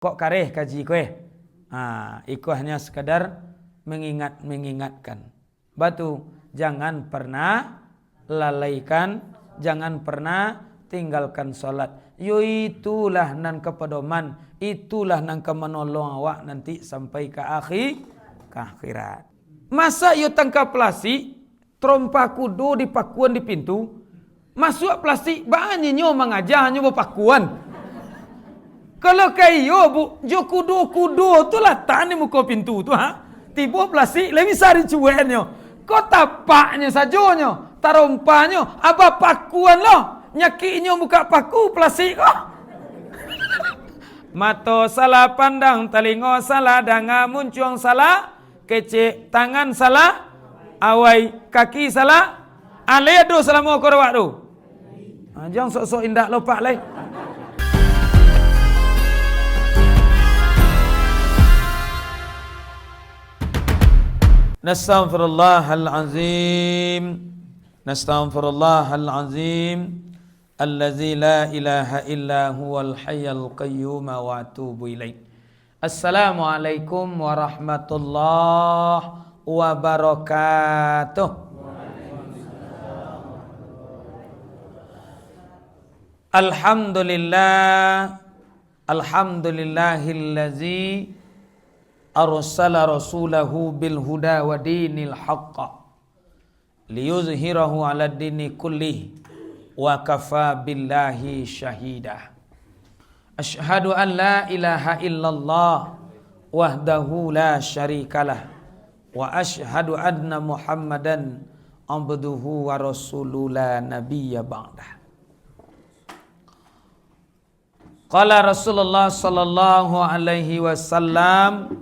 Kok kareh kaji kue? Iku hanya sekadar mengingatkan. Batu, jangan pernah lalaikan, jangan pernah tinggalkan solat. Yo itulah nan kepedoman, itulah nan kemenolong awak nanti sampai ke akhirat. Masa yo tangkap plastik, trompa kudu dipakuan di pintu, masuk plastik banyak nyo mengajar nyo pakuan. Kalau kayo bu, jo kudu tu lah tani muka pintu tu tiba plastik lebih sari cuenyo. Kau tapaknya sajonyo, tarompanyo, apa pakuan lo, nyakiinyo muka paku plastik kok. Mato salah pandang, telingo salah, danga muncung salah, kece tangan salah, awai kaki salah, aledo salah mau korwak tu. Jangan sok-sok indak lopak leh. Nastaghfirullahalazim allazi la ilaha illa huwal hayyul qayyum wa atubu ilaih. Assalamualaikum warahmatullahi wabarakatuh. Alhamdulillahillazi arsala rasulahu bil huda wa dinil haqq liyuzhirahu ala dini kullih wa kafa billahi syahida. Asyhadu an la ilaha illallah wahdahu la syarikalah wa asyhadu anna muhammadan abduhu wa rasuluhu la nabiyya ba'dah. Qala Rasulullah sallallahu alaihi wasallam,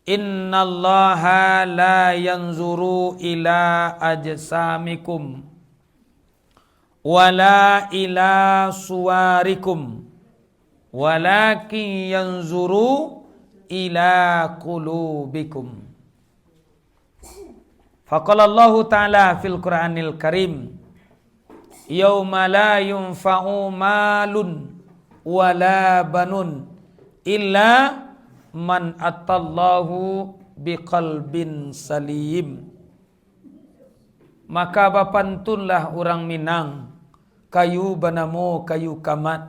innallaha la yanzuru ila ajsamikum wala ila suwarikum walakin yanzuru ila qulubikum. Faqala Allahu ta'ala fil Qur'anil Karim, yauma la yunfa'u malun wala banun illa man atallahu biqalbin salim. Maka bapantunlah orang Minang, kayu banamo kayu kamat,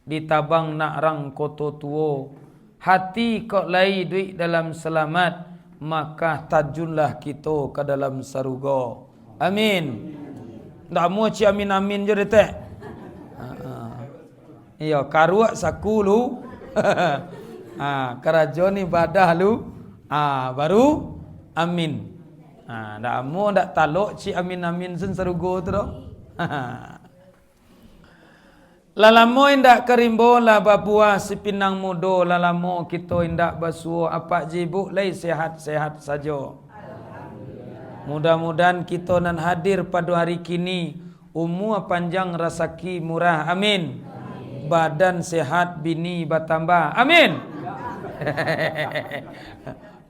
ditabang nak rang koto tuo, hati kok lai duit dalam selamat, maka tajunlah kita ke dalam sarugo. Amin. Ndak mau ci amin amin je detek. Iya karuak sakulu. Kerajon ibadah lu baru amin. Ndak mau ndak taluk ci amin amin sen sarugo tu doh. Lalamo indak kerimbo la babua sipinang mudo, lalamo kita indak basuo apa jibu lai sehat-sehat saja. Mudah-mudahan kita nan hadir pada hari kini umur panjang rezeki murah, amin. Badan sehat, bini bertambah, amin.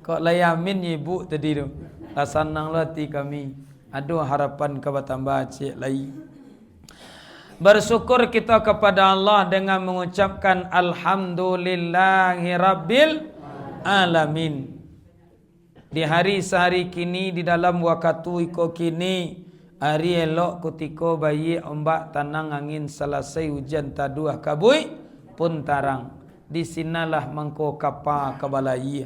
Kok layamin ibu tadi tu. Lasanang lati kami. Aduh harapan ke bertambah cik lai. Bersyukur kita kepada Allah dengan mengucapkan alhamdulillahi rabbil alamin. Di hari sehari kini, di dalam waktu iko kini, hari elok kutiko bayi ombak tanang angin selesai hujan taduah kabui pun tarang. Di sinalah mengko kapa kebalai.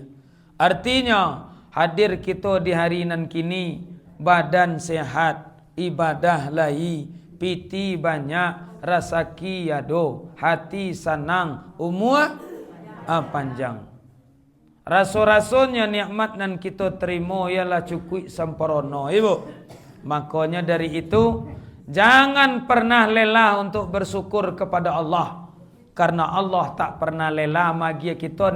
Artinya hadir kita di hari nan kini, badan sehat, ibadah lai, piti banyak, rasaki yado, hati senang, umur panjang. Rasul-rasulnya nikmat nan kita terima ialah cukup sempurna, ibu. Makanya dari itu jangan pernah lelah untuk bersyukur kepada Allah, karena Allah tak pernah lelah bagi kita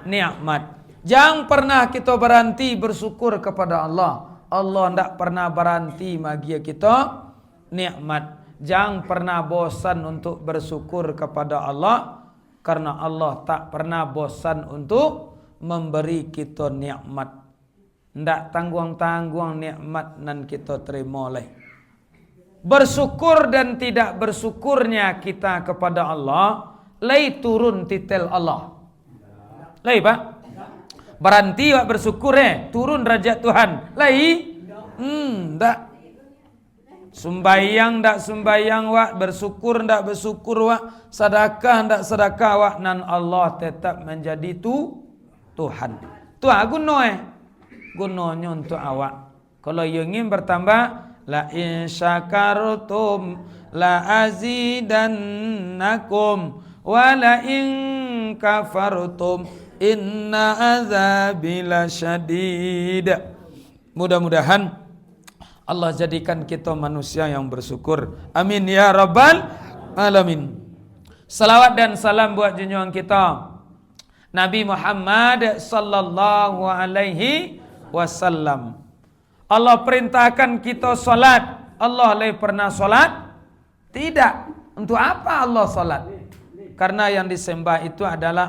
nikmat. Jangan pernah kita berhenti bersyukur kepada Allah. Allah tak pernah berhenti bagi kita nikmat. Jangan pernah bosan untuk bersyukur kepada Allah, karena Allah tak pernah bosan untuk memberi kita nikmat. Ndak tangguang-tangguang nikmat nan kita terima oleh. Bersyukur dan tidak bersyukurnya kita kepada Allah lai turun titel Allah. Lai Pak? Berhenti wak bersyukur turun derajat Tuhan. Lai? Tak. Sumbayang ndak sumbayang wak, bersyukur ndak bersyukur wak, sedekah ndak sedekah wak, nan Allah tetap menjadi Tuhan. Tu guna gunanya untuk awak. Kalau ingin bertambah, la in syakartum la azidannakum wa la in kafartum inna azabi lasyadid. Mudah-mudahan Allah jadikan kita manusia yang bersyukur. Amin ya rabbal alamin. Salawat dan salam buat junjungan kita Nabi Muhammad sallallahu alaihi wasallam. Allah perintahkan kita solat. Allah pernah solat? Tidak. Untuk apa Allah solat? Karena yang disembah itu adalah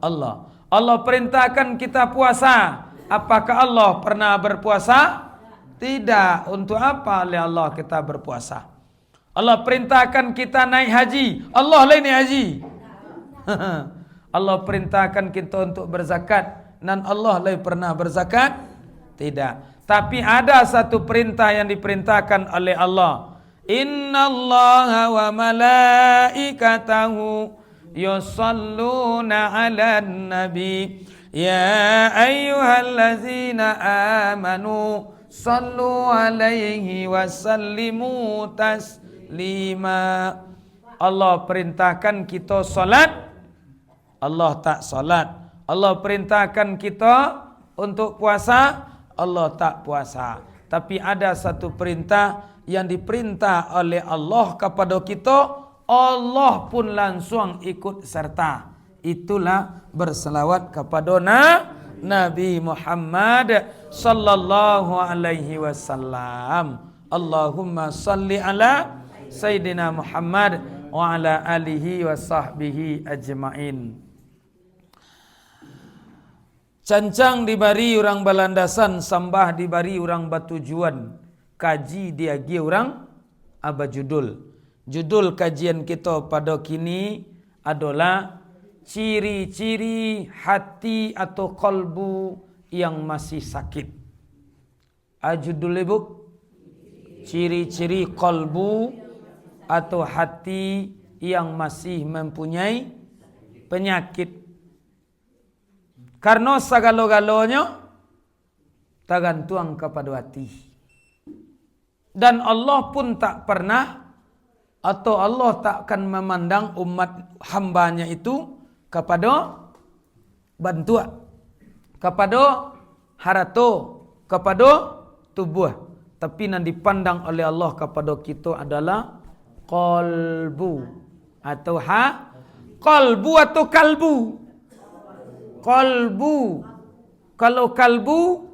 Allah. Allah perintahkan kita puasa. Apakah Allah pernah berpuasa? Tidak. Untuk apa oleh Allah kita berpuasa? Allah perintahkan kita naik haji. Allah naik haji. Allah perintahkan kita untuk berzakat. Dan Allah pernah berzakat? Tidak. Tapi ada satu perintah yang diperintahkan oleh Allah. Inna Allaha wa malaikatahu yusalluna ala nabi. Ya ayyuhallazina amanu sallu alaihi wasallimu taslima. Allah perintahkan kita solat, Allah tak solat. Allah perintahkan kita untuk puasa, Allah tak puasa. Tapi ada satu perintah yang diperintah oleh Allah kepada kita, Allah pun langsung ikut serta. Itulah berselawat kepada Nabi Muhammad sallallahu alaihi wasallam. Allahumma salli ala Sayyidina Muhammad wa ala alihi wa sahbihi ajma'in. Cancang dibari orang balandasan, sambah dibari orang batujuan. Kaji diagi orang apa judul? Judul kajian kita pada kini adalah ciri-ciri hati atau kalbu yang masih sakit. Judul ibu, ciri-ciri kalbu atau hati yang masih mempunyai penyakit. Karena segala-galanya tergantung kepada hati. Dan Allah pun tak pernah atau Allah takkan memandang umat hambanya itu kepada bantuan, kepada harta, kepada tubuh. Tapi yang dipandang oleh Allah kepada kita adalah qalbu atau qalbu atau kalbu. Qalbu. Kalau kalbu,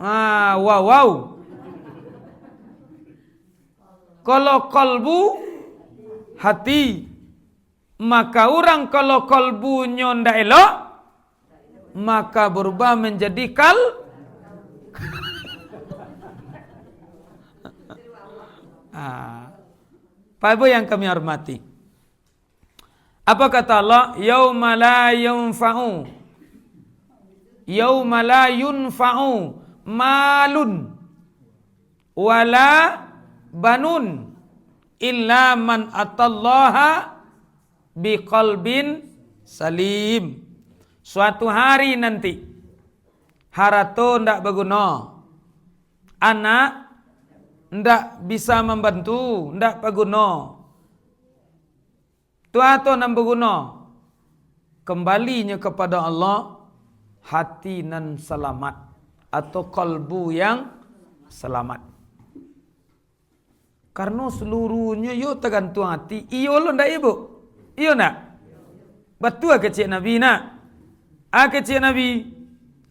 wow. Kalau kalbu, hati. Maka orang kalau kalbunya ndak elok, maka berubah menjadi Pak Ibu yang kami hormati. Apa kata Allah? Yauma la yunfa'u malun wala banun illa man atallaha biqalbin salim. Suatu hari nanti harta ndak berguna, anak ndak bisa membantu, ndak berguna, tuato nan berguna, kembalinya kepada Allah hati nan selamat atau kalbu yang selamat. Karena seluruhnya yo tergantung hati. Iyo lo ndak ibu? Iyo nak? Betul kecik Nabi nak? Kecik Nabi,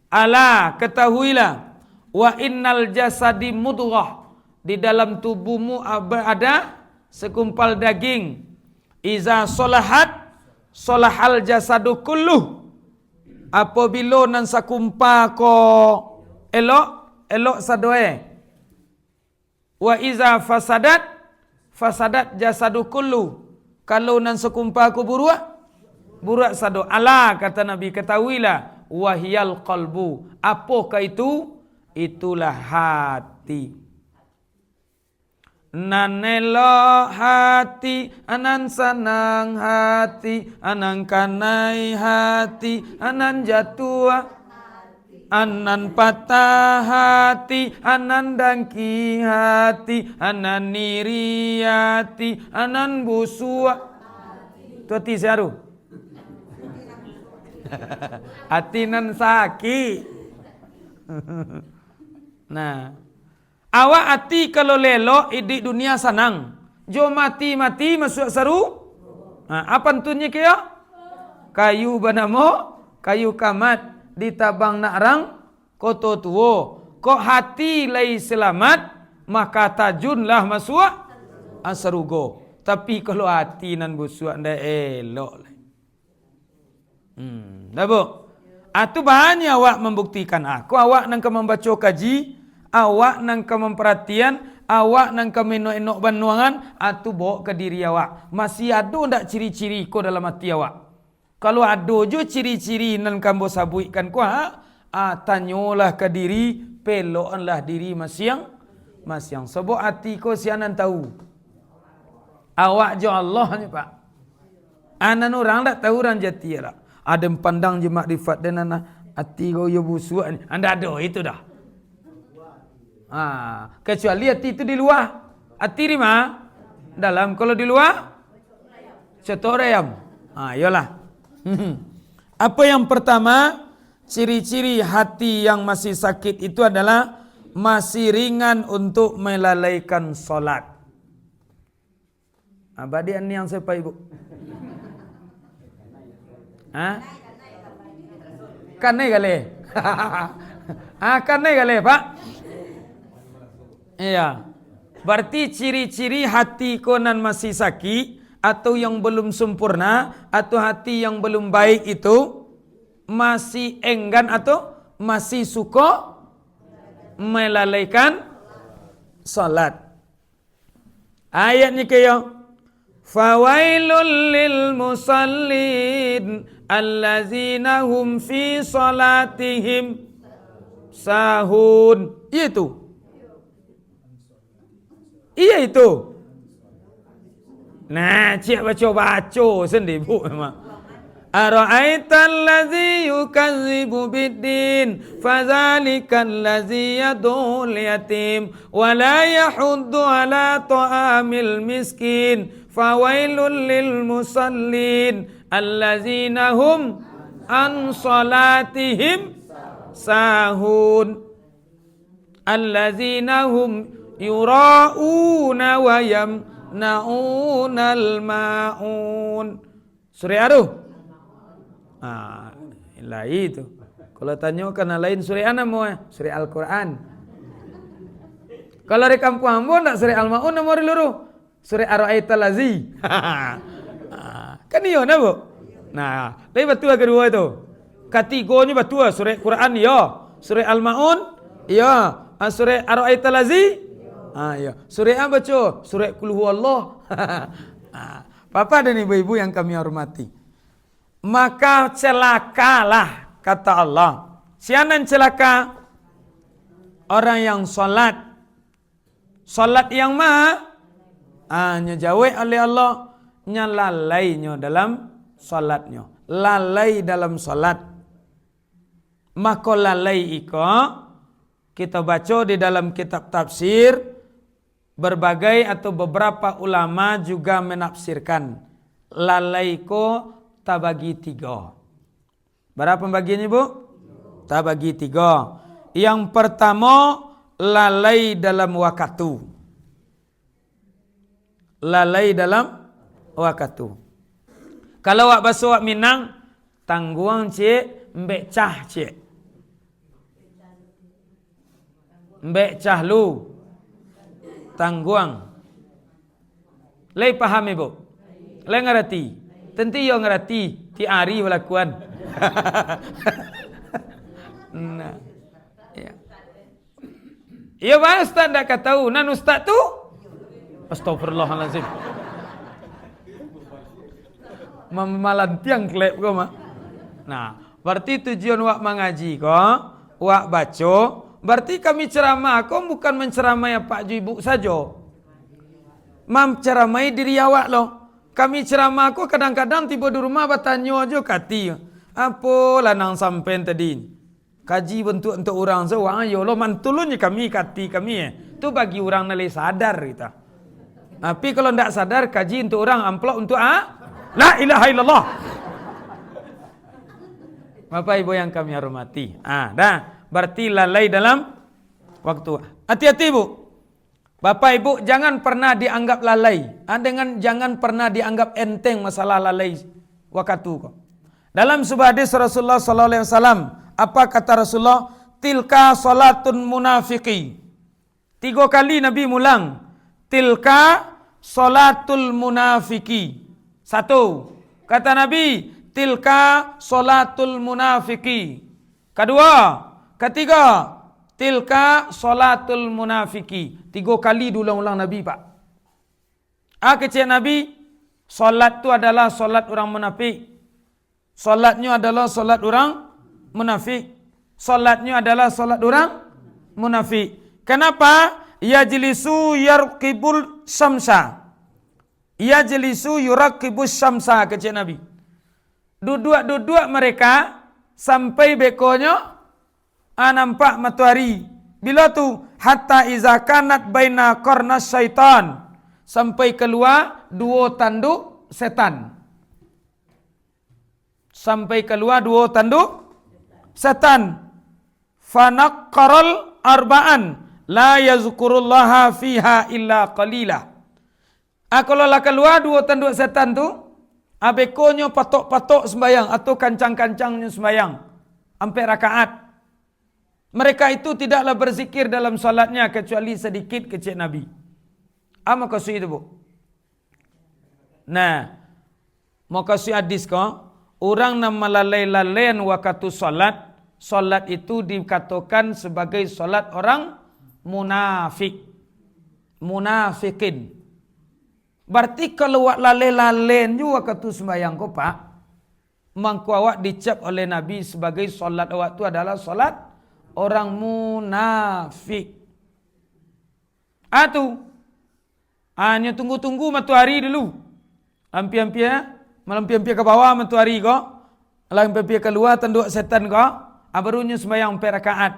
ala ketahuilah, wa innal jasadi mudghah, di dalam tubuhmu ada sekumpal daging. Iza solahat solahal jasadu kulluh. Apabila nan sakumpa ko elok sadoe. Wa iza fasadat jasadu kulluh. Kalau nan sekumpah aku buruak sado. Ala kata Nabi, ketahuilah wahyal qalbu. Apakah itu? Itulah hati. Nan elok hati, anan senang hati, anan kanai hati, anan jatuh, anan patah hati, anan dangki hati, anan niri hati, anan busuk. Tu hati siaru. Hati nan sakit. Nah, awak hati kalau lelok di dunia senang. Jo mati masuk seru. Apa tentunya kaya? Kayu banamo, kayu kamat ditabang nak rang koto tuo. Kok hati lai selamat, maka tajunlah masuk asarugo. Tapi kalau hati nan busuk ndak elok. Dah bu. Itu bahannya awak membuktikan aku. Awak nang membaca kaji, awak nang memperhatian, awak nang menok-enok banuangan, itu bawa ke diri awak. Masih ada ndak ciri-ciri ko dalam hati awak? Kalau ada jo ciri-ciri nan kamu sabuikan ko, tanyolah ke diri, peloklah diri masing-masing. Sebab hati ko sianan tahu. Awak jo Allah ni Pak. Anan orang tak tahu orang jati lah. Ada pandang je makrifat dan anak hati kau yo busuk ni. Anda ada itu dah. Kecuali hati itu di luar. Hati di mana? Dalam. Kalau di luar cetor ayam. Iyalah. Apa yang pertama? Ciri-ciri hati yang masih sakit itu adalah masih ringan untuk melalaikan solat. Abadian ni yang siapa ibu? Kanai kali. Kanai kali Pak. Iya. Berarti ciri-ciri hati konan masih sakit atau yang belum sempurna atau hati yang belum baik itu masih enggan atau masih suka melalaikan salat. Ayatnya kayak fawailul lil musallin allazina hum fi salatihim sahun. Iya itu. Nah, cik baca sendiri bu memang. Ara'aital ladzi yukazzibu biddin fadzalikal ladzi yad'ul yatim wa la yahuddu ala ta'amil miskin fawailul lil musallin allazina hum an salatihim sahun allazina hum yura'una wa yamna'unal ma'un. Surah Aruh. Lah itu. Kalau tanya kena lain surah ana mau surah Al-Quran. Kalau di kampung Ambon tak surah Al-Maun nomor luru. Surah Ar-Ra'aital Lazi. Kan iya na bu. Nah, tapi betul kedua itu. Kategorinya betul surah Quran ya. Surah Al-Maun ya. Surah Ar-Ra'aital Lazi. Ya. Surah apa baca? Surah Qul Huwallah. Papa dan ibu-ibu yang kami hormati. Maka celakalah kata Allah. Sianan celaka? Orang yang solat. Solat yang hanya jawab oleh Allah. Nya lalainya dalam solatnya. Lalai dalam solat. Maka lalai iko. Kita baca di dalam kitab tafsir. Berbagai atau beberapa ulama juga menafsirkan. Lalai ko tabagi 3. Berapa pembagiannya bu? Tabagi 3. Yang pertama lalai dalam waktu. Lalai dalam waktu. Kalau wak baso wak Minang, tangguang cik, mbek cah cik. Mbek cah lu. Tangguang. Lai paham ibu? Lai ngerti? Tentu yo ngerti. Ti ari walakuan. Nah. Ya. Ya bang ustaz tak tahu. Nan ustaz tu? Astagfirullahalazim. Mamalan tiang klep ko mah. Nah, berarti tujuan wak mengaji ko, wak baca, berarti kami ceramah ko bukan menceramai Pak Ju Ibu saja. Menceramai diri awak loh. Kami ceramah ko kadang-kadang tiba di rumah bertanya aja kati. Apa lanang sampean tadi? Kaji bentuk untuk orang sewang ayo lo mantulunnya kami kati kami tu bagi orang nilai sadar kita. Tapi kalau ndak sadar kaji untuk orang amplop untuk la ilaha illallah. Bapak Ibu yang kami hormati. Dah berarti lalai dalam waktu. Hati-hati Bu. Bapak Ibu jangan pernah dianggap lalai. Jangan pernah dianggap enteng masalah lalai waktu kok. Dalam sebuah hadis Rasulullah sallallahu alaihi wasallam, apa kata Rasulullah? Tilka salatun munafiqi. 3 kali Nabi mulang. Tilka salatul munafiqi. 1. Kata Nabi, tilka salatul munafiqi. Kedua, ketiga, tilka salatul munafiqi. 3 kali diulang-ulang Nabi, Pak. Kecil Nabi, salat itu adalah salat orang munafik. Salatnya adalah salat orang munafik. Salatnya adalah salat orang munafik. Kenapa? Yajlisu yarqibul syamsa. Yajlisu yurakibus syamsa, kecil Nabi. Duduk mereka sampai bekonya nampak matahari. Bila tu hatta iza kanat baina qarnas syaitan, sampai keluar 2 tanduk setan. Sampai keluar 2 tanduk setan. Fanaqqaral arba'an la yazkurullaha fiha illa qalila. Kalau lah keluar 2 tanduk setan tu, bekonya patok-patok sembayang atau kancang-kancangnya sembayang sampai rakaat. Mereka itu tidaklah berzikir dalam salatnya kecuali sedikit, kecil Nabi. Apa maksud itu, Bu? Nah, mau kasih hadis ko, orang nama lalai-lalaian waktu salat, salat itu dikatakan sebagai salat orang munafik. Munafikin. Berarti kalau awak lalai-lalaian juga waktu sembahyang ko, Pak, mangku awak dicap oleh Nabi sebagai salat awak itu adalah salat orang munafik. Hanya tunggu-tunggu matahari dulu. Malam-pian ke bawah matahari ko. Malam-pian keluar tanduk setan ko. Barunya sembahyang 4 rakaat.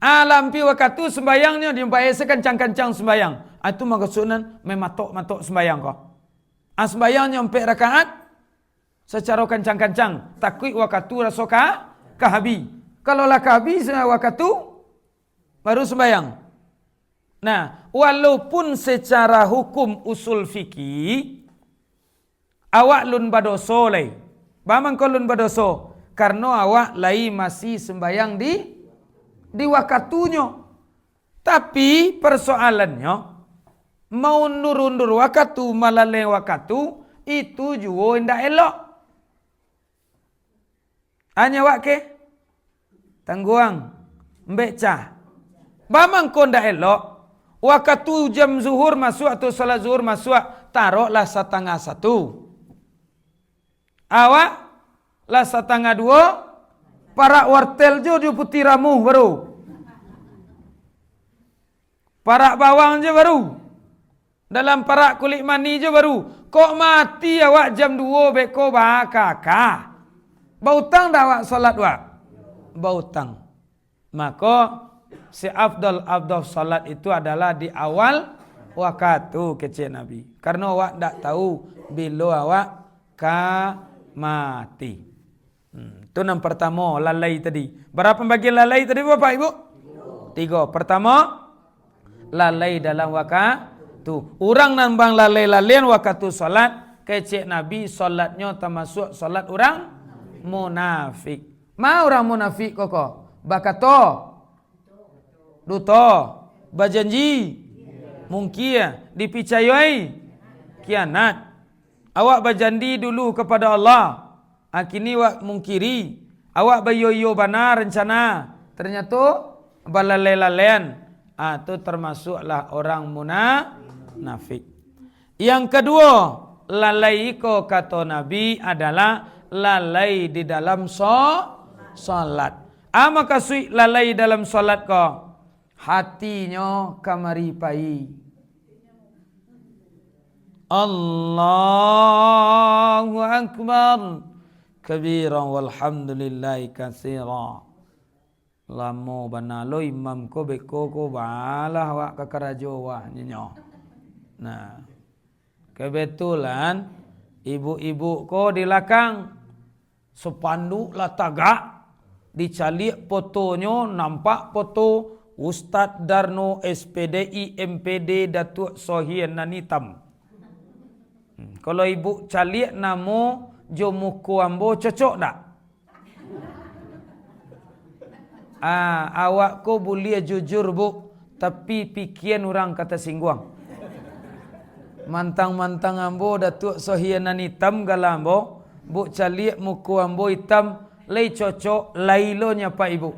Lampi waktu sembahyangnya dijumpai sekencang-kencang sembahyang. Itu maksudnya mematok-matok sembahyang ko. Sembahyangnya 4 rakaat secara kencang-kencang. Takut waktu rasa kahabi. Kalau lah kahabi waktu baru sembahyang. Nah, walaupun secara hukum usul fikih awak lun badoso lay. Bamang ko lun badoso karena awak lay masih sembahyang di waktunya. Tapi persoalannya mau nurundur waktu malalai waktu itu juga ndak elok. Hanya wak ke tangguang mbeca. Bamang ko ndak elok. Waktu jam zuhur masuk atau salat zuhur masuk, taruhlah 1:30. Awak lah 1:30, para wartel jo di putiramu baru. Para bawang je baru. Dalam para kulit mani je baru. Kok mati awak jam 2 beko bakaka. Bautang dah awak salat wak? Bautang. Maka si afdal salat itu adalah di awal waktu, kecil Nabi. Karena awak tak tahu bila awak mati. Itu yang pertama, lalai tadi. Berapa bagian lalai tadi Bapak Ibu? 3. Pertama, lalai dalam waktu. Orang nambang lalai-lalaian waktu salat, kecil Nabi salatnya termasuk salat orang munafik. Ma orang munafik kok? Bakato duto, berjanji, mungkin dipercayai, kianat. Awak berjanji dulu kepada Allah, kini awak mungkiri. Awak beryoyo benar rencana, ternyata balalai-lalaian. Itu termasuklah orang munafik. Yang kedua, lalai ko kata Nabi adalah lalai di dalam salat. Maka sui lalai dalam salat ko hatinya kamari pai. Allahu akbar kabiran walhamdulillahi katsira. Lamo banalo imam ko beko ko balah wak kakarajo wah nyenyo. Nah, kebetulan ibu-ibu ko di belakang sepanduk lah tagak dicalik fotonya, nampak foto Ustadz Darno SPDI MPD Datuk Sohian Nanitam. Kalau ibu calik namo Jomuku Ambo cocok tak? Awak ko boleh jujur bu, tapi pikiran orang kata singguang. Mantang-mantang ambo Datuk Sohianan hitam galambo, bu calik muku ambo hitam, lay cocok lailonya pak ibu.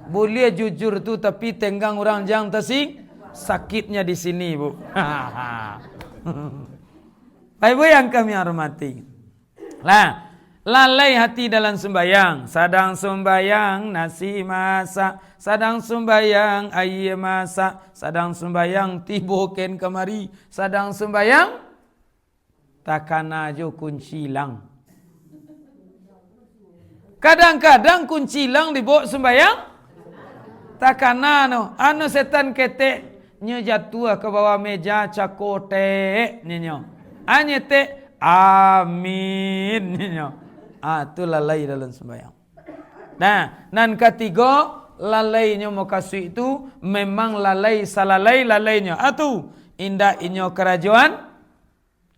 Boleh jujur tu tapi tenggang orang jangan tersing, sakitnya di sini bu. Pak ibu yang kami hormati. Lah. Lalai hati dalam sembayang, sadang sembayang nasi masak, sadang sembayang air masak, sadang sembayang tiboken kemari, sadang sembayang takkan ajo kunci lang. Kadang-kadang kunci lang dibawa sembayang, takkan anu setan ketek nyo jatuh ke bawah meja cakote nyo, anyete amin nyo. Itu lalai dalam sembahyang. Nah, dan ketiga lalainya makasih itu memang lalai salalai lalainya. Atu indah inyo kerajuan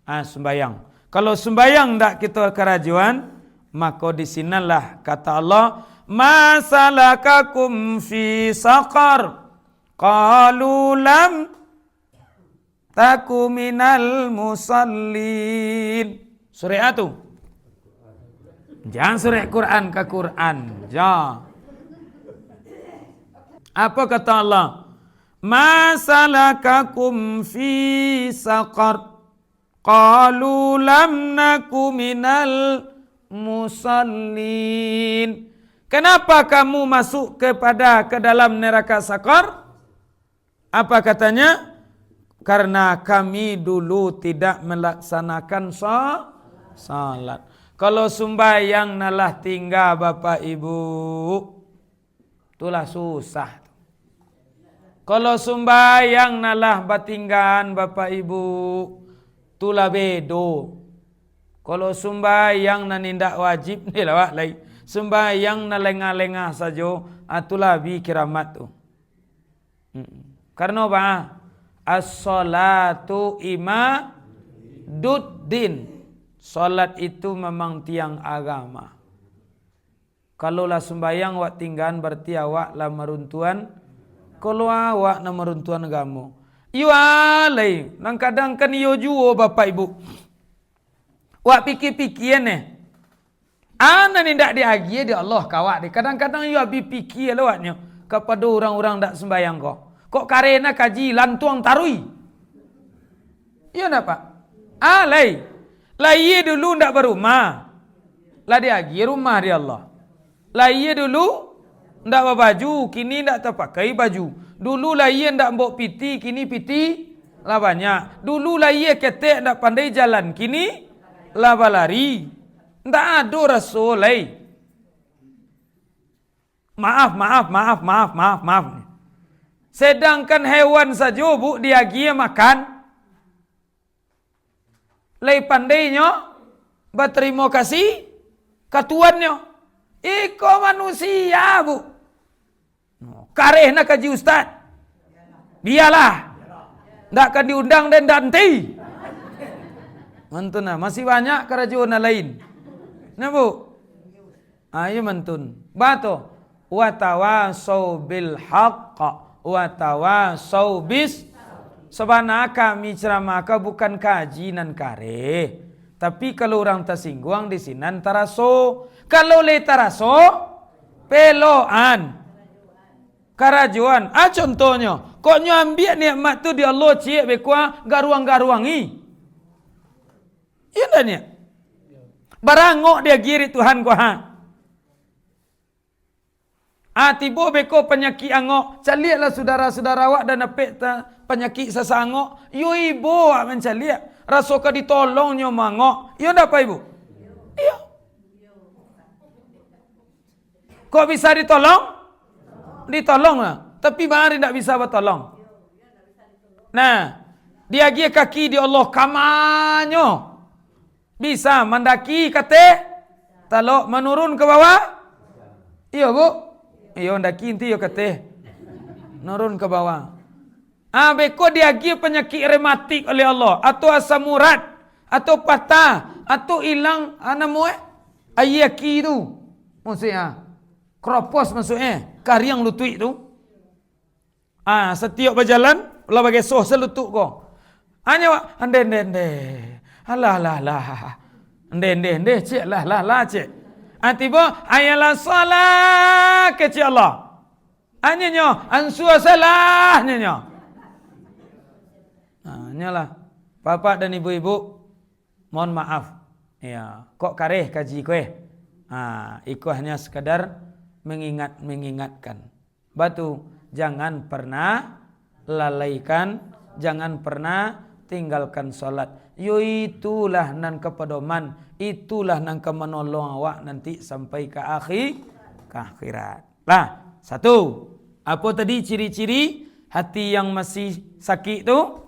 sembahyang. Kalau sembahyang ndak kita kerajuan, maka di sinalah kata Allah, masalakakum fi saqar qalu lam taku minal musallin. Surah itu. Jangan surah Quran ke Quran. Ja. Apa kata Allah? Masalakakum fi saqar qalu lam naku minal musallin. Kenapa kamu masuk ke dalam neraka saqar? Apa katanya? Karena kami dulu tidak melaksanakan salat. Kalau sembahyang nalah tinggal bapak ibu, itulah susah. Kalau sembahyang nalah batinggan bapak ibu, itulah bedo. Kalau sembahyang nanindak wajib ni lah lain. Sembahyang na lengah-lengah saja, itulah bi kiramat tu. Karena apa? As-salatu imaduddin. Salat itu memang tiang agama. Kalaulah sembahyang awak tinggal berarti awak lah meruntuhan. Kalau awak nak meruntuhan agama. Iyo alai, nang kadang kan iyo juo bapak ibu. Wak pikir-pikir ni. Ana ni ndak diagi di Allah kawak ni. Kadang-kadang iyo abi pikir lawatnya kepada orang-orang ndak sembahyang kau. Kok karena kaji lantuang tarui. Iyo nak pak? Alai. Lah iya dulu ndak berumah. Lah dia lagi rumah dia Allah. Lah iya dulu ndak berbaju, kini ndak terpakai baju. Dulu lah iya ndak mbok piti, kini piti lah banyak. Dulu lah iya ketek ndak pandai jalan, kini lah balari. Ndak ada rasul lai. Maaf. Sedangkan hewan saja bu dia lagi makan. Lai pandainya berterima kasih katuannya. Iko manusia bu. Karehna kaji ustaz. Biarlah. Ndak akan diundang dan danti. Mantun masih banyak kerajuan lain. Nah bu. Ayo mantun. Bato. Wa tawasau bil haqq wa tawasau bis. Sebenarnya kami ceramah bukan kaji nan kare. Tapi kalau orang tersinggung di sini taraso. Kalau le taraso, peloan. Karajuan. Contohnya. Kok nyo ambil nikmat tu di Allah cik bekwa garuang-garuangi. Iya dah ni. Barangok dia giri Tuhan ko ha. Tiba beko penyakit angok. Caliaklah saudara-saudara awak dan nepek penyakit sesangok. Yo ibu awak mencaliak. Rasoka ditolongnya mangok. Yo ndak apa ibu? Iya. Kok bisa ditolong? Ditolong lah. Tapi mari ndak bisa bertolong. Nah, dia gia kaki di Allah kamanyo. Bisa mendaki kate talok menurun ke bawah. Iya bu. Iya mendaki inti yo kate. Nurun ke bawah. Beko dia gia penyakit rematik oleh Allah atau asam urat atau patah atau hilang anamu ayaki tu. Maksudnya kropos maksudnya kariang lutut tu. Setiap berjalan lah bagi soh selutuk ko. Hanya ande. Alah. Ande cik lah cik. Tiba ayalah salah ke cik Allah. Hanya nyo ansua salah nyo. Nyalah. Bapak dan ibu-ibu mohon maaf. Ya, kok kareh kaji kowe. Iku hanya sekadar mengingatkan. Batu jangan pernah lalaikan, jangan pernah tinggalkan solat. Yo itulah nan kepedoman, itulah nan kemenolong awak nanti sampai ke akhirat. Lah, satu. Apa tadi ciri-ciri hati yang masih sakit tu?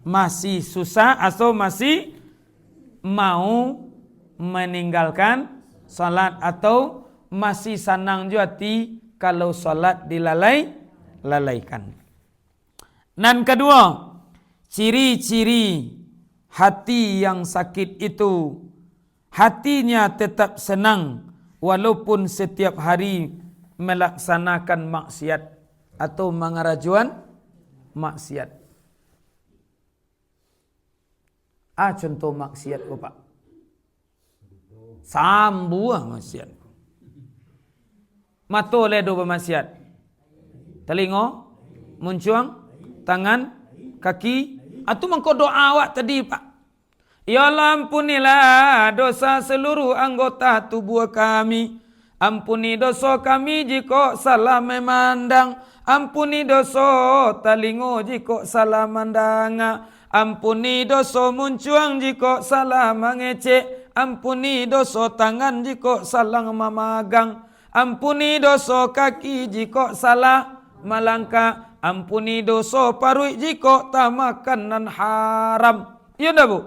Masih susah atau masih mau meninggalkan solat atau masih sanang juga hati kalau solat dilalaikan. Dan kedua, ciri-ciri hati yang sakit itu, hatinya tetap senang walaupun setiap hari melaksanakan maksiat atau mengarajuan maksiat. Contoh maksiat ko pak. Sambuah maksiat. Mato ledo bermaksiat. Telingo, muncuang, tangan, kaki, atau mengko doa awak tadi pak. Ya Allah ampunilah dosa seluruh anggota tubuh kami. Ampuni dosa kami jika salah memandang. Ampuni dosa telingo jika salah mandanga. Ampuni dosa muncuang jika salah mengecek. Ampuni dosa tangan jika salah memagang. Ampuni dosa kaki jika salah melangkah. Ampuni dosa parut jika tak makanan haram. Ya ndak bu?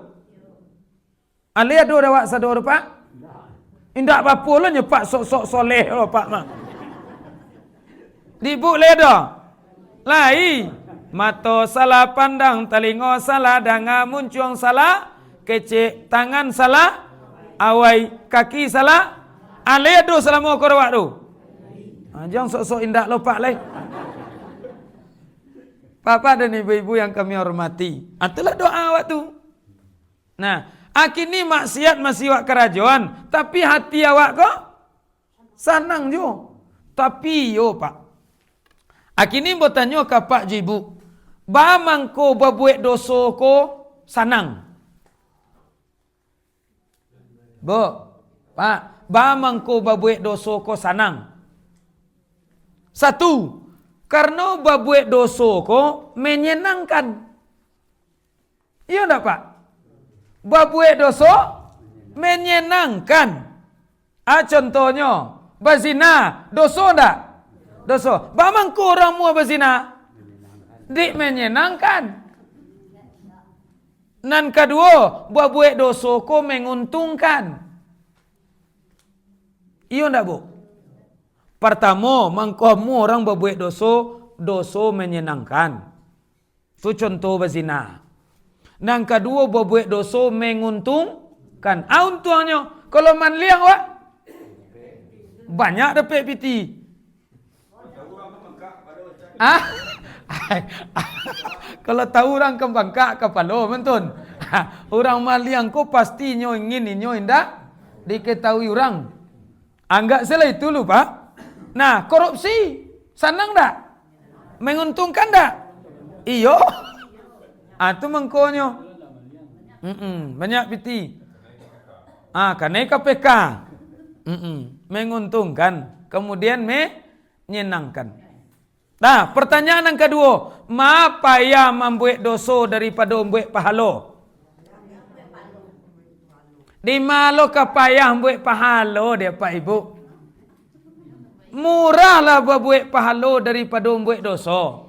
Alia do dah wak sador pak? Indak apa-apa lah nyepak sok-sok soleh lo pak mah. Dibu leda. Lai. Mata salah pandang, telinga salah, danga muncuang salah, kecek tangan salah, awai kaki salah. Alia do selama kau rawak tu. Jangan sok-sok indak lo pak lai. Bapak dan ibu-ibu yang kami hormati. Itulah doa awak tu. Nah, akini maksiat masih wak kerajaan, tapi hati awak kok sanang jo. Tapi yo pak. Akini bertanya ke pak ibu, bamang ko berbuat dosa ko sanang. Bo, pak, bamang ko berbuat dosa ko sanang. Satu, karena berbuat dosa ko menyenangkan. Iya enggak pak? Berbuat dosa menyenangkan. Contohnya berzina, dosa enggak? Dosa. Bamangku orang mua berzina? Dik menyenangkan. Dan kedua, berbuat dosa ko menguntungkan. Iya enggak bu? Pertama, mangkomu orang berbuat dosa menyenangkan. Itu contoh berzina. Dan kedua berbuat dosa menguntungkan. Untungnya kalau manliang wak banyak dapat piti. Kalau tahu orang kembangkak kepala mentun. Orang manliang ko pasti ingin indak diketahui orang. Anggap salah itu lupa. Nah, korupsi senang tak? Menguntungkan tak? Iyo. Itu mengkonyo. Banyak piti. Karena KPK. Menguntungkan. Kemudian menyenangkan. Nah, pertanyaan yang kedua. Apa yang membuat dosa daripada membuat pahala? Di malo kapayah membuat pahala dia Pak Ibu. Murahlah berbuat pahala daripada membuat dosa.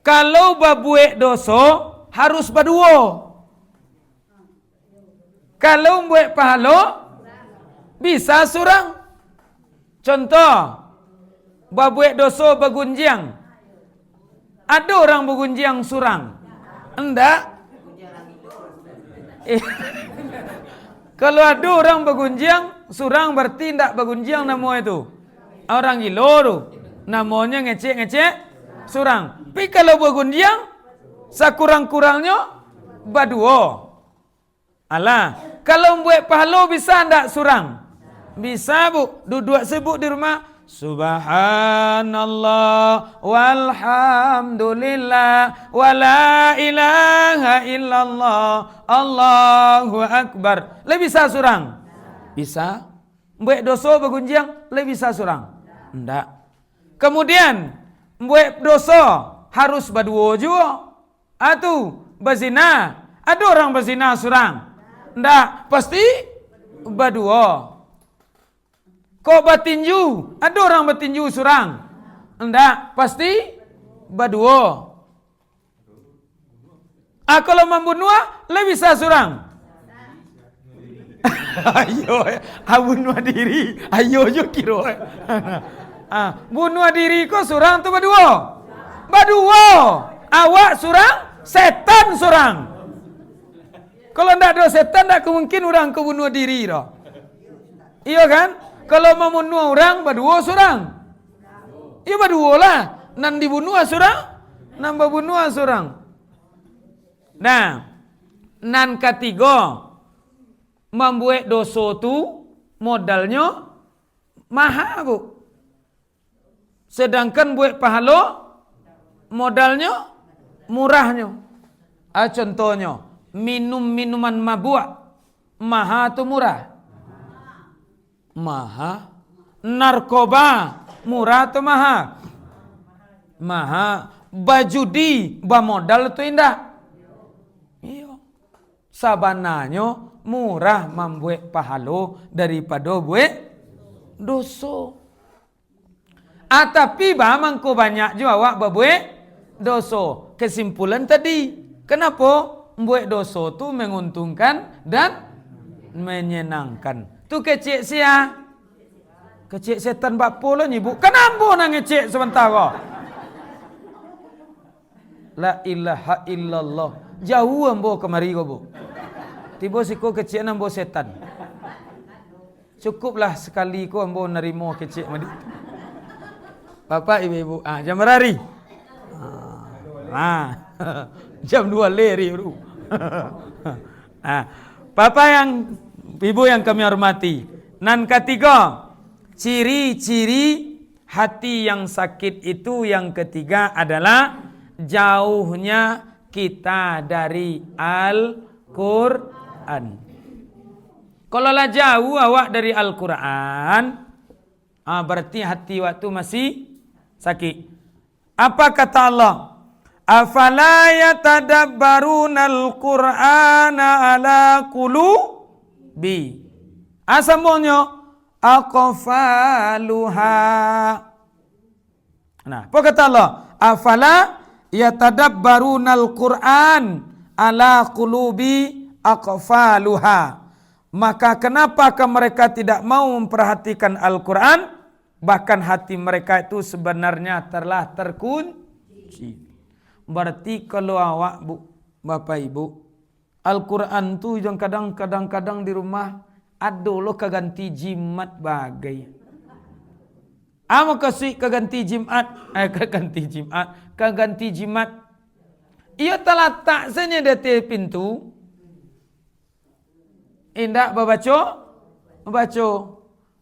Kalau berbuat dosa harus berdua. Kalau membuat pahala bisa surang. Contoh, berbuat dosa bergunjang. Ada orang bergunjang surang? Enggak. Kalau ada orang bergunjang surang berarti enggak bergunjang nama itu. Orang gilo tu. Namanya ngecek-ngecek surang. Tapi kalau bergunjang sekurang-kurangnya berdua. Alah, kalau membuat pahala bisa enggak surang? Bisa Bu. Duduk sebut di rumah. Subhanallah walhamdulillah wa la ilaha illallah Allahu akbar. Lebih bisa surang? Bisa. Membuat dosa bergunjang lebih bisa surang? Enggak. Kemudian membuat dosa harus berdua juga. Atau berzina. Ada orang berzina surang? Enggak. Pasti berdua. Kok bertinju? Ada orang bertinju surang? Enggak, pasti berdua. Kalau membunuh, lebih bisa surang? Ayo, bunuh diri. Ayo jo kira. Bunuh diri kok surang tu berdua? Berdua. Awak surang, setan surang. Kalau enggak ada setan, enggak mungkin orang ke bunuh diri dah. Iya kan? Kalau membunuh orang, berdua surang. Iya berdua lah. Nan dibunuh surang, nan berbunuh surang. Nah, nan ketiga, membuat dosa tu modalnya mahal Bu. Sedangkan buat pahala modalnya murahnya. Contohnya, minum minuman mabuk, mahal atau murah? Mahal. Narkoba murah atau mahal? Mahal. Bajudi bamodal itu indah. Iya. Sabananya murah membuat pahala daripada buat dosa. Tapi mangko banyak juga awak berbuat dosa. Kesimpulan tadi, kenapa membuat dosa tu menguntungkan dan menyenangkan? Tu kecik sia. Kecik setan bapo lah nyibu. Kenapa nak ngecek sebentar kau? La ilaha illallah. Jauh ambo kemari kau Bu. Tiba siko kecik ambo setan. Cukuplah sekali kau ambo nerimo kecik madi. Bapak ibu-ibu, jam berari. Jam 2 leri bro. Bapak yang ibu yang kami hormati, nan ketiga, ciri-ciri hati yang sakit itu yang ketiga adalah jauhnya kita dari Al-Quran. Kalau lah jauh awak dari Al-Quran, berarti hati waktu masih sakit. Apa kata Allah? Afala yatadabbaruna al-Qur'ana ala qulubi. Asamonyo aqfaluha. Nah, apa kata Allah? Afala yatadabbaruna al-Qur'an ala qulubi aqfaluha. Maka kenapakah mereka tidak mau memperhatikan Al-Quran? Bahkan hati mereka itu sebenarnya telah terkunci. Berarti kalau awak Bu, Bapak Ibu, Al-Quran tu yang kadang-kadang di rumah ada lo keganti jimat bagai. Amo kasih keganti jimat. Ia terletak saja di pintu. Indak babaco.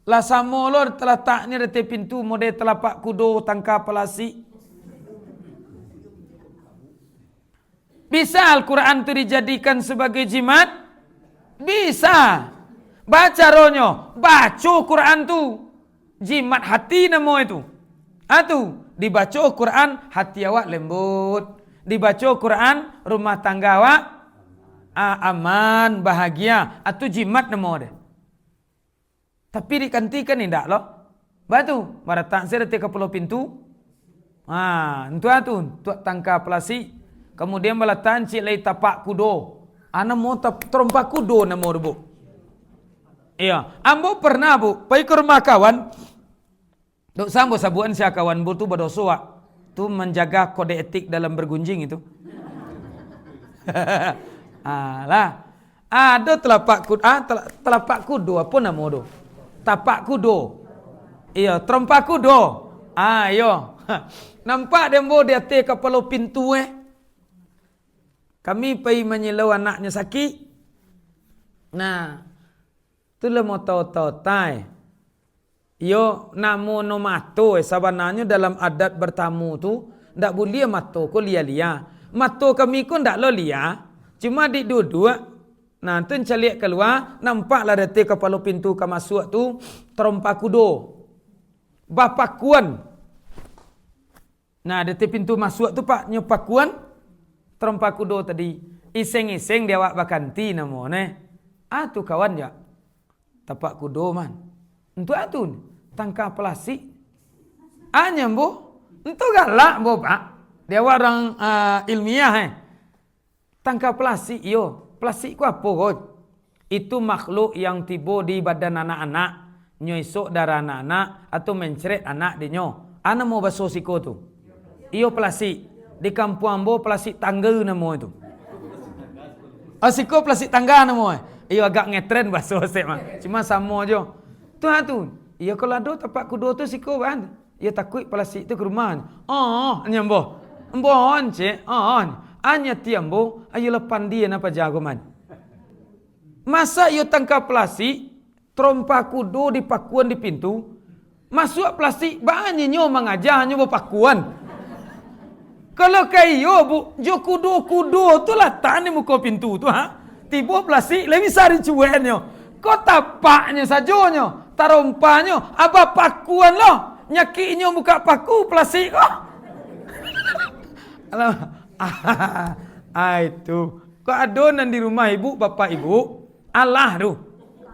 Lah samo lo terletaknya di pintu model telapak kudo tangkap pelasi. Bisa Al-Quran itu dijadikan sebagai jimat? Bisa. Baca ronyo, baca Quran tu. Jimat hati namo itu. Atu, dibaca Quran hati awak lembut. Dibaca Quran rumah tangga awak aman, bahagia. Atu jimat namo dia. Tapi dikantikan tidak loh. Batu, baratak saya detik kepala pintu. Itu atu, tuak tangka pelasi. Kemudian balatan cik lay tapak kudo. Ana mau terompak kudo namo bu. Iya, ambo pernah bu, pergi ke rumah kawan. Dok sambo sabuan si kawan bu tu berdosa. Tu menjaga kode etik dalam bergunjing itu. Alah, ada telapak kudo apa namo do? Tapak kudo. Iya, terompak kudo. Ayo. Nampak dembo dia te kepala pintu Kami pergi menyelau anaknya sakit. Nah, itulah mau tahu-tahu tai. Yo namo no mato sebenarnya dalam adat bertamu tu ndak boleh mato ko lia-lia. Mato kami ko ndak lo lia. Cuma di dua. Nah, tu caliak keluar, nampaklah detik kepala pintu ke masuk tu terompak kudo. Bapakuan. Nah, detik pintu masuk tu pak nyopakuan terompak kudo tadi. Iseng-iseng dia wak bakanti namo ne. Tu kawan ya. Tapak kudo man. Untuk atun tangka plastik. Nyambo. Untuk galak bo pak. Dia orang ilmiah Tangka plastik yo. Plastik ku apa kot? Itu makhluk yang tiba di badan anak-anak, nyosok darah anak-anak atau menceret anak dinyo. Ana mau basuh siko tu. Iyo plastik. Di kampung ambo plastik tangga namo itu. Siko plastik tangga namo. Iyo agak ngetren basuh sek mah. Cuma sama aja. Tu. Iyo kalau ada tapak kudo tu siko ban. Iyo takut plastik tu ke rumah. Nyambo. Ambo once. Anya tiambo, ayo lepan dia napa jagoman. Masa yo tangkap plastik, terompak kudo di pakuan di pintu, masuk plastik, banyak nyo mengajar nyo pakuan. Kalau kayo bu, jo kudo tu lah tani muka pintu tu tiba plastik lebih sari cuenyo. Kau tapaknya saja nyo, tarompanya, apa pakuan lo, nyakitnya buka paku plastik itu. Kau adonan di rumah ibu, bapak ibu. Allah tu.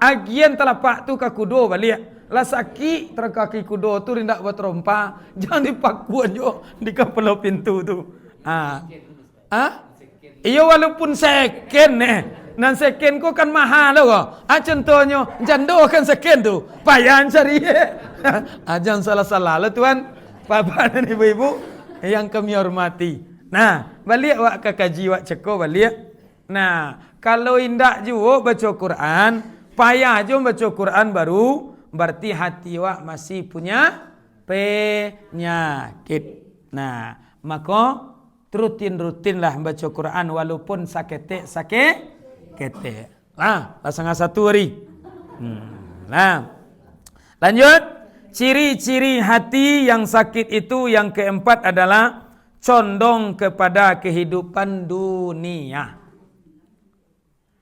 Agian telapak tu ke kudo balik. Lah sakit terkaki kudo tu rindak buat rompa. Jangan dipakuan jo di kepala pintu tu. Iya walaupun seken nan seken ko kan mahal loh. Contohnya jando kan seken tu. Payah cari. Jangan salah-salah lah tuan. Bapak dan ibu-ibu yang kami hormati. Nah, balik wak ke kaji wak ceko balik. Nah, kalau indak juga baca Quran, payah je baca Quran baru, berarti hati wak masih punya penyakit. Nah, maka rutin-rutinlah baca Quran walaupun sakit. Lah setengah satu hari. Nah, lanjut. Ciri-ciri hati yang sakit itu yang keempat adalah condong kepada kehidupan dunia.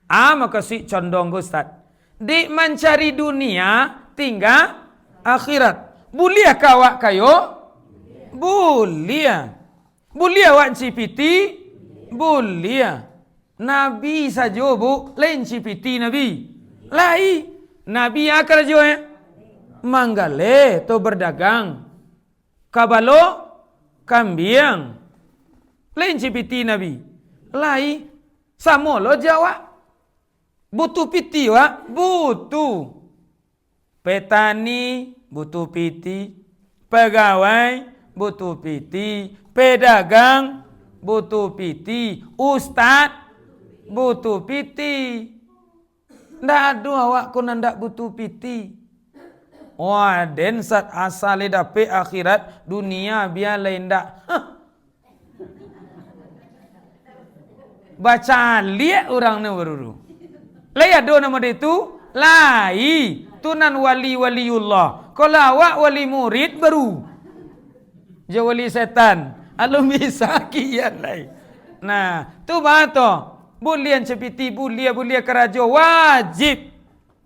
Maka si condong Ustaz. Di mencari dunia tinggal akhirat. Boleh kawak kayo? Boleh. Boleh awak cipiti? Boleh. Nabi saja bu, lain cipiti Nabi. Lai. Nabi akar jo manggale to berdagang. Kabalo kambing. Lain cipiti Nabi. Lai. Sama lo jawab. Butuh piti wa? Butuh. Petani butuh piti. Pegawai butuh piti. Pedagang butuh piti. Ustaz butuh piti. Ndak ada awak ko ndak butuh piti. Wah, den sat asale dapat akhirat, dunia biar lain ndak. Baca liat orang ni beruru. Lai ada nama dia tu? Lai. Tunan wali-waliullah. Kalau awak wali murid baru. Dia wali setan. Alum bisa kian lai. Nah, tu bato. Bulian cepiti, bulia kerajo wajib.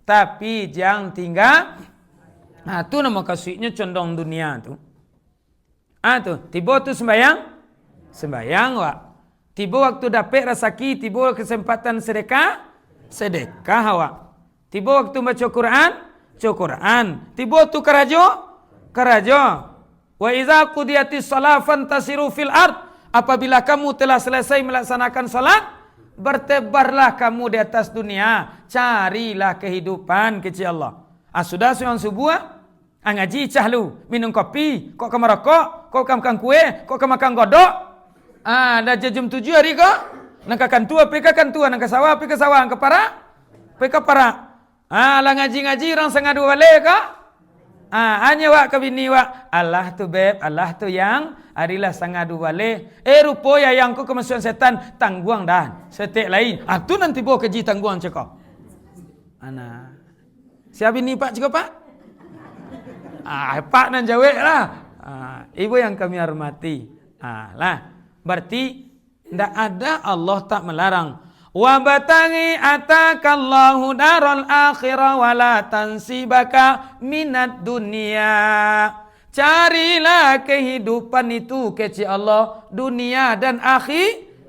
Tapi jangan tinggal. Tu nama kasihnya condong dunia tu. Tu tiba tu sembayang wak. Tiba waktu dapat rezeki, tiba kesempatan sedekah awak. Tiba waktu baca Quran. Tiba tu kerajo. Wa iza qudiyatis shalah fantasiru fil ard. Apabila kamu telah selesai melaksanakan salat, bertebarlah kamu di atas dunia, carilah kehidupan kecil Allah. Sudah siang subuh, ngaji cahlu, minum kopi, kok kamu rokok, kok kamu makan kue, kok kamu makan godok. Dah jam 7 hari kok. Nangkakan tua, pekakan tua, nangka sawah, peka sawah, nangka para. Lah ngaji orang setengah 2 balik kok. Hanya wak ke bini wak, Allah tu beb, Allah tu yang, arilah setengah 2 balik. Rupanya yang kau kemasukan setan, tangguang dah. Setek lain. Tu nanti bawa keji tangguang cakap. Siapa bini pak cakap pak? Pak nan jawab lah. Ibu yang kami hormati. Berarti tidak ada Allah tak melarang. Wa batangi atakallahu daral akhirah wala tansibaka minat dunia. Carilah kehidupan itu kecil Allah, dunia dan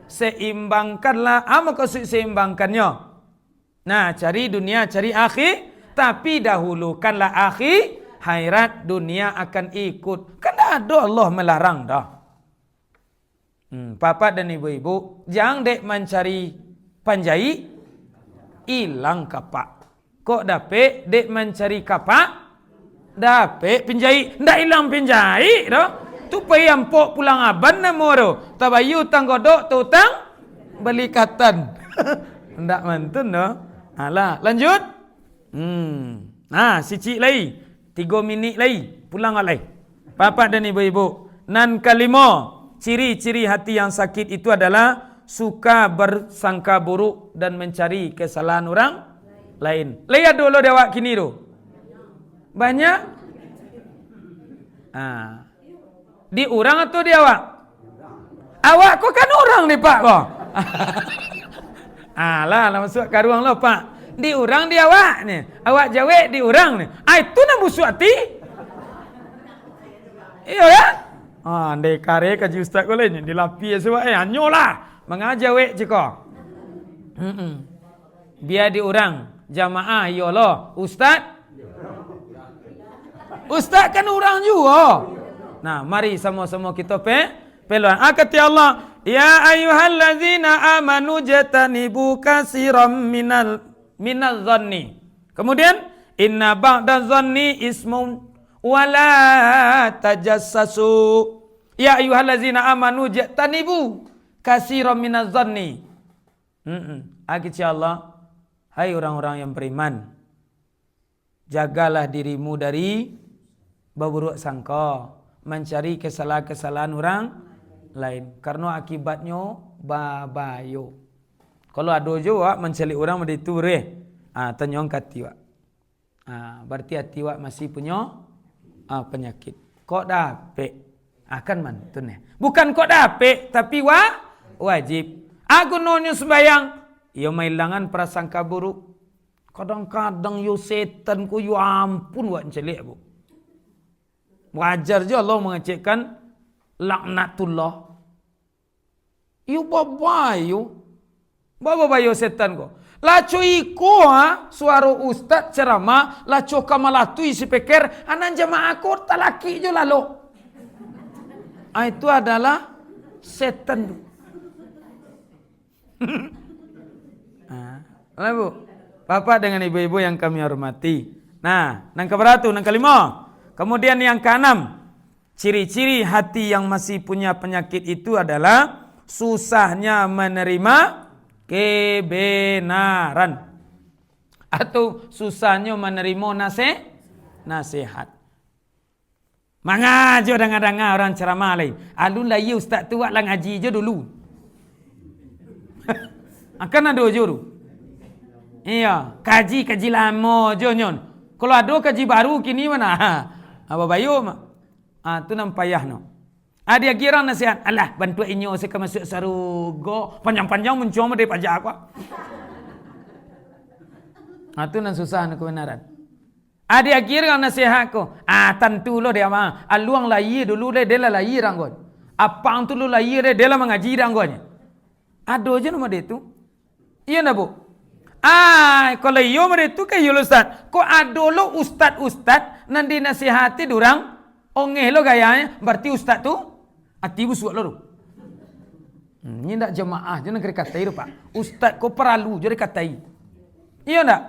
seimbangkanlah. Apa maksud seimbangkannya? Cari dunia, cari akhir, tapi dahulukanlah akhir, akhirat dunia akan ikut. Kan ada Allah melarang dah. Papa dan ibu-ibu, jangan dek mencari panjai, hilang kapak. Kok dapet dek mencari kapak, dapet penjai, ndak hilang penjai doh. Tu payam pok pulang aban namoro. Tabayu tanggodok tutang belikatan. Ndak mantun doh. Lanjut. Si cik lagi 3 minit lagi pulang alai. Papa dan ibu-ibu, nan kalimo, ciri-ciri hati yang sakit itu adalah suka bersangka buruk dan mencari kesalahan orang lain. Lihat dulu dewak kini tu. Banyak. Di orang atau di awak? Awak kau kan orang ni pak kau. Lah masuk ke ruang lo pak. Di orang di awak ni. Awak jawab di orang ni. Itu nak busuk hati. Iya ya? Andai kare kaji ustaz kau lain. Dilapi sebab anyolah. Mengajar wek je kau. Biar di orang. Jamaah ya Allah. Ustaz kan orang juga. Mari sama-sama kita peluang. Kata Allah, ya ayyuhallazina amanu jatanibu katsiran minal dhanni. Kemudian inna ba'da dhanni ismun wala tajassasu. Ya ayyuhallazina amanu jatanibu katsiran minal dhanni. Kata Allah, hai orang-orang yang beriman, jagalah dirimu dari berburuk sangka, mencari kesalahan-kesalahan orang lain. Karena akibatnya babayo. Kalau ada juga mencari orang menditu tanyong hati wak. Berarti hati wak masih punya penyakit. Kok dapet? Akan mantun ya. Bukan kok dapet, tapi wajib. Aku nonyo sembayang. Ya mailangan prasangka buruk. Kadang-kadang yo setan ku yo ampun wak celik bu. Wajar je Allah mengecekkan laknatullah. Yo babayo. Babayo setan ko. Laco iko suara ustaz ceramah, laco kamalatu isi pikir anan jamaah ko talaki jo lalu. Itu adalah setan. Bu, Bapak dengan ibu-ibu yang kami hormati. Nang keberatu, nang kelima. Kemudian yang keenam, ciri-ciri hati yang masih punya penyakit itu adalah susahnya menerima kebenaran atau susahnya menerima nasihat. Mangajo dengar-dengar orang ceramah lain. Alun lah ya ustaz tu lah ngaji je dulu. Akan ada je tu. Iya, kaji lama je nyon. Kalau ada kaji baru kini mana? Apa bayu tu nam payah no. Dia kira nasihat, alah bantu inyo saya ke masuk sarugo, panjang-panjang mencoma dari pajak aku. Itu nan susah nak kebenaran. Dia kira nasihat ko, tentu lo dia mah, aluang layi dulu dia layi ranggon. Apa ang tu lo layi dia mengaji ranggonnya. Ado aja nama dia tu. Iya na bu. Kalau iyo mereka ke iyo ustaz. Ko ado lo ustad nan dinasihati durang ongeh lo gayanya, berarti ustad tu ati busuk lo. Ini ndak jemaah jangan kira katai pak. Ustad ko perlu jadi katai. Iya ndak?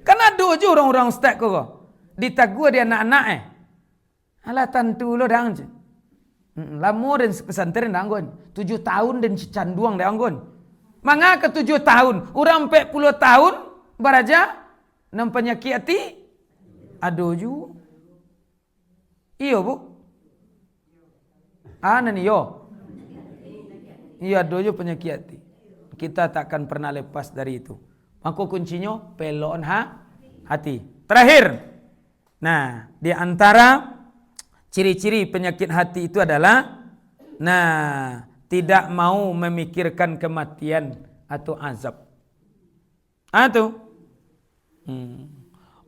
Kan ado aja orang-orang ustad ko. Ditagu dia anak-anak Alah tentu lo dah je. Lamo dan pesantren dah anggon. 7 tahun dan canduang dah anggon. Manga ke 7 tahun, orang 40 tahun baraja nam penyakit hati. Ado ju. Iyo bu. Nani yo. Iya ado ju penyakit hati. Kita takkan pernah lepas dari itu. Maka kuncinya pelon hati. Terakhir. Nah, di antara ciri-ciri penyakit hati itu adalah tidak mau memikirkan kematian atau azab.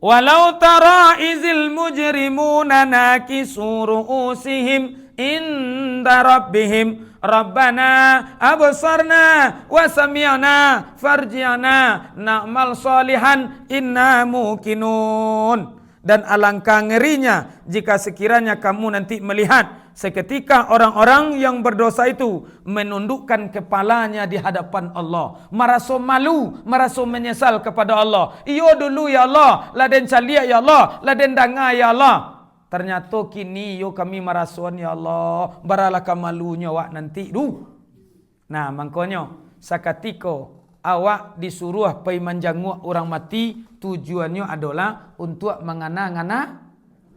Walau tara izil mujrimuna nakisu ru'usihim inda rabbihim Rabbana absarna wa sami'na farji'na na'mal salihan inna muqinun. Dan alangkah ngerinya jika sekiranya kamu nanti melihat seketika orang-orang yang berdosa itu menundukkan kepalanya di hadapan Allah, merasa malu, merasa menyesal kepada Allah. Iyo dulu ya Allah, laden calia ya Allah, laden danga ya Allah. Ternyata kini yo kami merasuan ya Allah, baralaka malunya wak nanti du. Nah, makanya sakatiko awak disuruh pai manjanguk orang mati, tujuannya adalah untuk mengana-ngana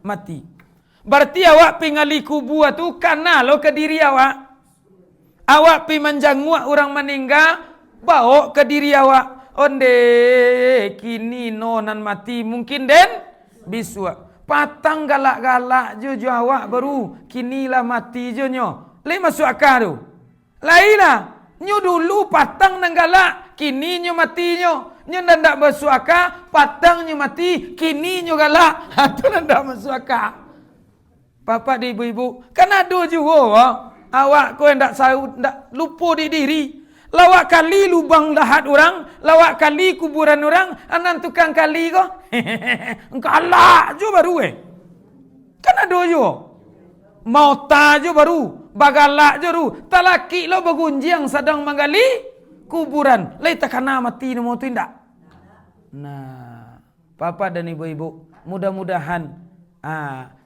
mati. Berarti awak pingali kubur tu karena lo ke diri awak. Awak pi manjanguk orang meninggal, bawa ke diri awak. Onde kini nonan mati mungkin den biswa. Patang galak-galak jo awak baru kinilah mati jo nyo. Lai masuk akal tu. Lailah. Nyo dulu patang nang galak, kini nyo mati nyo. Nyo ndak masuk akal, patang nyo mati, kini nyo galak. Itu ndak masuk akal. Bapak di ibu-ibu, kan ada juga awak kau ndak saud, ndak lupa di diri. Lawak kali lubang lahat orang, lawak kali kuburan orang, anan tukang kali ko. Engkau Allah jo baru Kan ada jo. Mauta jo baru, bagalak jo ru. Talaki lo bagunjing sedang menggali kuburan. Lai takana mati namo tu ndak. Nah, Bapak dan ibu-ibu, mudah-mudahan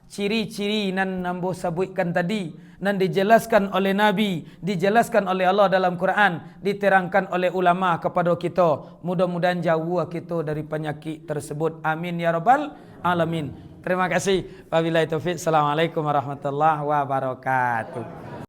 ciri-ciri nan nambo sabutkan tadi nan dijelaskan oleh Nabi, dijelaskan oleh Allah dalam Quran, diterangkan oleh ulama kepada kita. Mudah-mudahan jauh kita dari penyakit tersebut. Amin ya rabbal alamin. Terima kasih. Wabillahi taufik. Assalamualaikum warahmatullahi wabarakatuh.